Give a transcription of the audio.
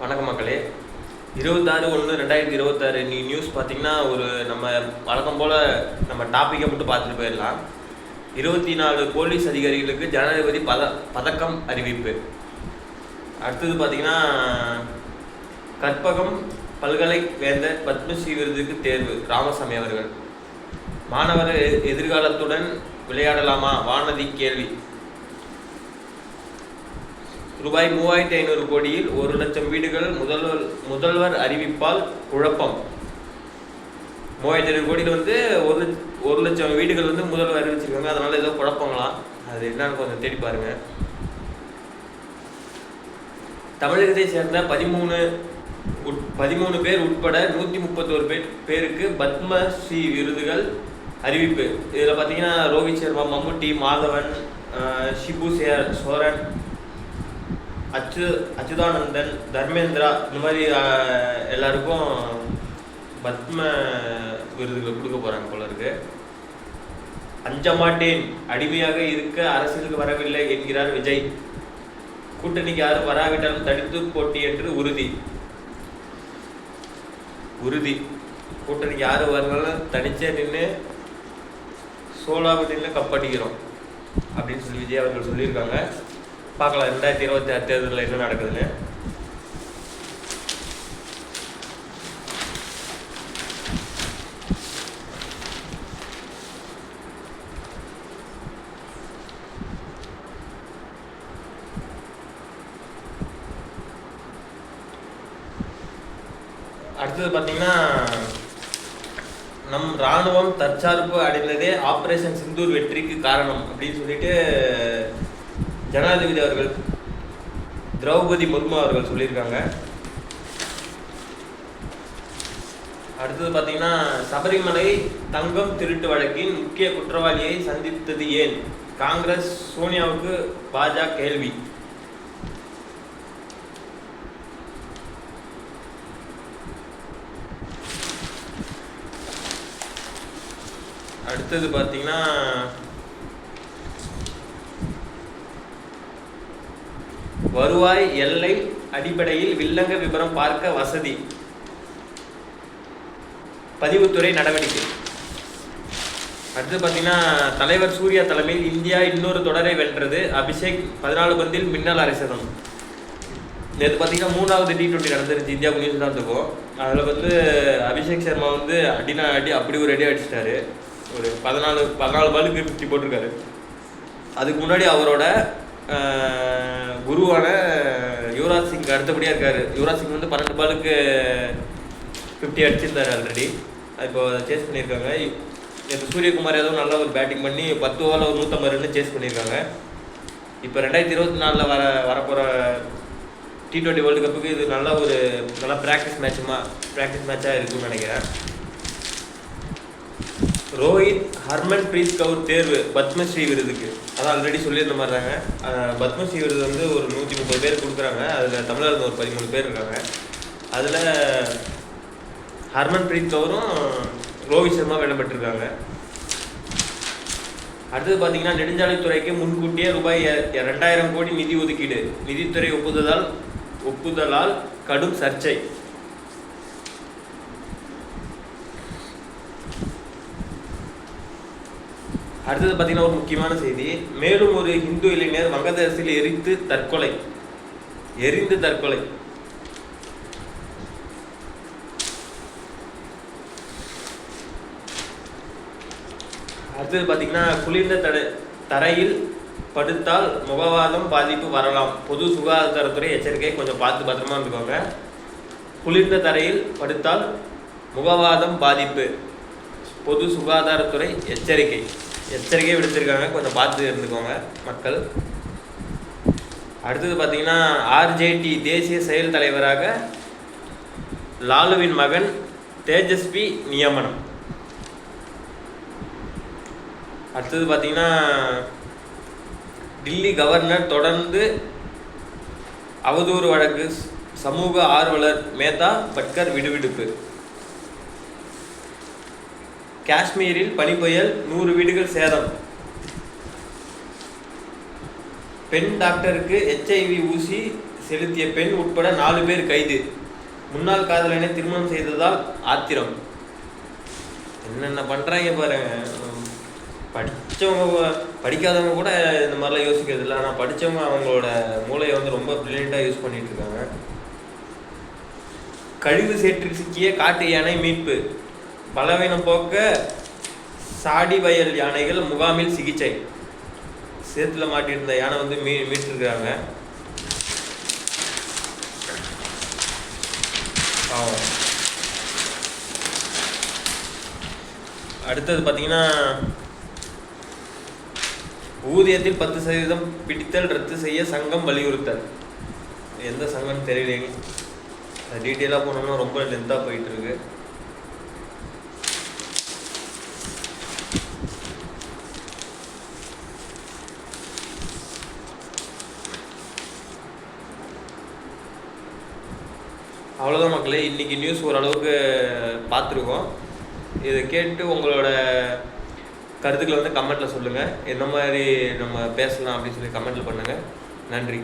வணக்கம் மக்களே. 26/1/2026 நியூஸ் பார்த்தீங்கன்னா, நம்ம வழக்கம் போல் நம்ம டாப்பிக்கை மட்டும் பார்த்துட்டு போயிடலாம். 24 போலீஸ் அதிகாரிகளுக்கு ஜனாதிபதி பதக்கம் அறிவிப்பு. அடுத்தது பார்த்தீங்கன்னா, கற்பகம் பல்கலை வேந்தர் பத்மஸ்ரீ விருதுக்கு தேர்வு ராமசாமி அவர்கள். மாணவர் எதிர்காலத்துடன் விளையாடலாமா? வானதி கேள்வி. ரூபாய் 3500 கோடியில் 1 லட்சம் வீடுகள் முதல்வர் அறிவிப்பால் குழப்பம். 3500 கோடியில் ஒரு லட்சம் வீடுகள் முதல்வர் அறிவிச்சிருக்காங்க. அதனால ஏதோ குழப்பங்களாம். அது என்னன்னு கொஞ்சம் தேடி பாருங்க. தமிழகத்தை சேர்ந்த 13 பேர் உட்பட 131 பேருக்கு பத்மஸ்ரீ விருதுகள் அறிவிப்பு. இதில் பார்த்தீங்கன்னா, ரோஹித் சர்மா, மம்முட்டி, மாதவன், ஷிபு சோரன், அச்சுதானந்தன், தர்மேந்திரா, இந்த மாதிரி எல்லாருக்கும் பத்ம விருதுகள் கொடுக்க போகிறாங்க போல இருக்கு. அஞ்ச மாட்டேன், அடிமையாக இருக்க அரசியலுக்கு வரவில்லை என்கிறார் விஜய். கூட்டணிக்கு யாரும் வராவிட்டாலும் தடுத்து போட்டி என்று உறுதி. கூட்டணிக்கு யாரும் வரனாலும் தனிச்சே நின்று சோலாவை நின்று கப்படிக்கிறோம் அப்படின்னு சொல்லி விஜய் அவர்கள் சொல்லியிருக்காங்க. பார்க்கலாம் 2026 தேர்தலில் என்ன நடக்குதுன்னு. அடுத்தது பார்த்தீங்கன்னா, நம் இராணுவம் தற்சார்பு அடைந்ததே ஆபரேஷன் சிந்தூர் வெற்றிக்கு காரணம் அப்படின்னு சொல்லிட்டு ஜனாதிபதி அவர்கள் திரௌபதி முர்மு அவர்கள் சொல்லியிருக்காங்க. அடுத்தது பார்த்தீங்கன்னா, சபரிமலை தங்கம் திருட்டு வழக்கின் முக்கிய குற்றவாளியை சந்தித்தது ஏன்? காங்கிரஸ் சோனியாவுக்கு பாஜக கேள்வி. அடுத்தது பார்த்தீங்கன்னா, வருவாய் எல்லை அடிப்படையில் வில்லங்க விபரம் பார்க்க வசதி. பதிவுத்துறை நடவடிக்கை. அடுத்து பார்த்தீங்கன்னா, தலைவர் சூர்யா தலைமையில் இந்தியா இன்னொரு தொடரை வென்றது. அபிஷேக் 14 பந்தில் மின்னல் அரைசதம். நேற்று பார்த்தீங்கன்னா 3வது T20 நடந்துருச்சு இந்தியாவுக்கு நியூசிலாந்துக்கும். அதில் அபிஷேக் சர்மா அடினா அடி அப்படி ஒரு அடி அடிச்சிட்டாரு. ஒரு 14 பாலுக்கு 50 போட்டிருக்காரு. அதுக்கு முன்னாடி அவரோட குருவான யுவராஜ் சிங் அடுத்தபடியாக இருக்கார். யுவராஜ் சிங் 12 பாலுக்கு 50 அடிச்சிருந்தார் ஆல்ரெடி. இப்போ சேஸ் பண்ணியிருக்காங்க. இப்போ சூரியகுமார் யாதவ் நல்லா ஒரு பேட்டிங் பண்ணி 10 ஓவரில் ஒரு 150 ரன் சேஸ் பண்ணியிருக்காங்க. இப்போ 2024 வரப்போகிற T20 வேர்ல்டு கப்புக்கு இது நல்லா ப்ராக்டிஸ் மேட்சாக இருக்குன்னு நினைக்கிறேன். ரோஹித் ஹர்மன் பிரீத் கவுர் தேர்வு பத்மஸ்ரீ விருதுக்கு. அதான் ஆல்ரெடி சொல்லியிருந்த மாதிரி தாங்க. பத்மஸ்ரீ விருது ஒரு 130 பேர் கொடுக்குறாங்க. அதில் தமிழர்கள் ஒரு 13 பேர் இருக்காங்க. அதில் ஹர்மன் பிரீத் கவுரும் ரோஹித் சர்மா இடம்பெற்றிருக்காங்க. அடுத்தது பார்த்தீங்கன்னா, நெடுஞ்சாலைத்துறைக்கு முன்கூட்டியே ரூபாய் 2000 கோடி நிதி ஒதுக்கீடு. நிதித்துறை ஒப்புதலால் கடும் சர்ச்சை. அடுத்தது பார்த்தீங்கன்னா, ஒரு முக்கியமான செய்தி. மேலும் ஒரு இந்து இளைஞர் வங்கதேசத்தில் எரிந்து தற்கொலை. அடுத்தது பார்த்தீங்கன்னா, குளிர்ந்த தரையில் படுத்தால் முகவாதம் பாதிப்பு வரலாம். பொது சுகாதாரத்துறை எச்சரிக்கை. கொஞ்சம் பார்த்து பத்திரமா இருந்துக்கோங்க. குளிர்ந்த தரையில் படுத்தால் முகவாதம் பாதிப்பு. பொது சுகாதாரத்துறை எச்சரிக்கை விடுத்திருக்காங்க. கொஞ்சம் பார்த்து இருந்துக்கோங்க மக்கள். அடுத்தது பார்த்தீங்கன்னா, RJD தேசிய செயல் தலைவராக லாலுவின் மகன் தேஜஸ்வி நியமனம். அடுத்தது பார்த்தீங்கன்னா, டில்லி கவர்னர் தொடர்ந்து அவதூறு வழக்கு. சமூக ஆர்வலர் மேதா பட்கர் விடுவிடுப்பு. காஷ்மீரில் பனிப்புயல் 100 வீடுகள் சேதம். பெண் டாக்டருக்கு HIV ஊசி செலுத்திய பெண் உட்பட 4 பேர் கைது. முன்னாள் காதலனை திருமணம் செய்ததால் ஆத்திரம். என்னென்ன பண்ணுறாங்க பாருங்க. படித்தவங்க படிக்காதவங்க கூட இந்த மாதிரிலாம் யோசிக்கிறது இல்லை. ஆனால் படித்தவங்க அவங்களோட மூளையை வந்து ரொம்ப ப்ரில்லியண்ட்டாக யூஸ் பண்ணிட்டு இருக்காங்க. கழிவு சேற்றில் சிக்கிய காட்டு யானை மீட்பு. பலவீனம் போக்க சாடி வயல் யானைகள் முகாமில் சிகிச்சை. சேத்துல மாட்டியிருந்த யானை வந்து மீட்டிருக்கிறாங்க. அடுத்தது பார்த்தீங்கன்னா ஊதியத்தில் 10% பிடித்தல் ரத்து செய்ய சங்கம் வலியுறுத்தல். எந்த சங்கம்னு தெரியலைங்க. டீட்டெயிலாக போனோம்னா ரொம்ப லென்த்தாக போயிட்டு இருக்கு. அவ்வளோதான் மக்களே, இன்றைக்கி நியூஸ் ஓரளவுக்கு பார்த்துருக்கோம். இதை கேட்டு உங்களோட கருத்துக்களை வந்து கமெண்ட்டில் சொல்லுங்கள். எந்த மாதிரி நம்ம பேசலாம் அப்படின்னு சொல்லி கமெண்ட்டில் பண்ணுங்கள். நன்றி.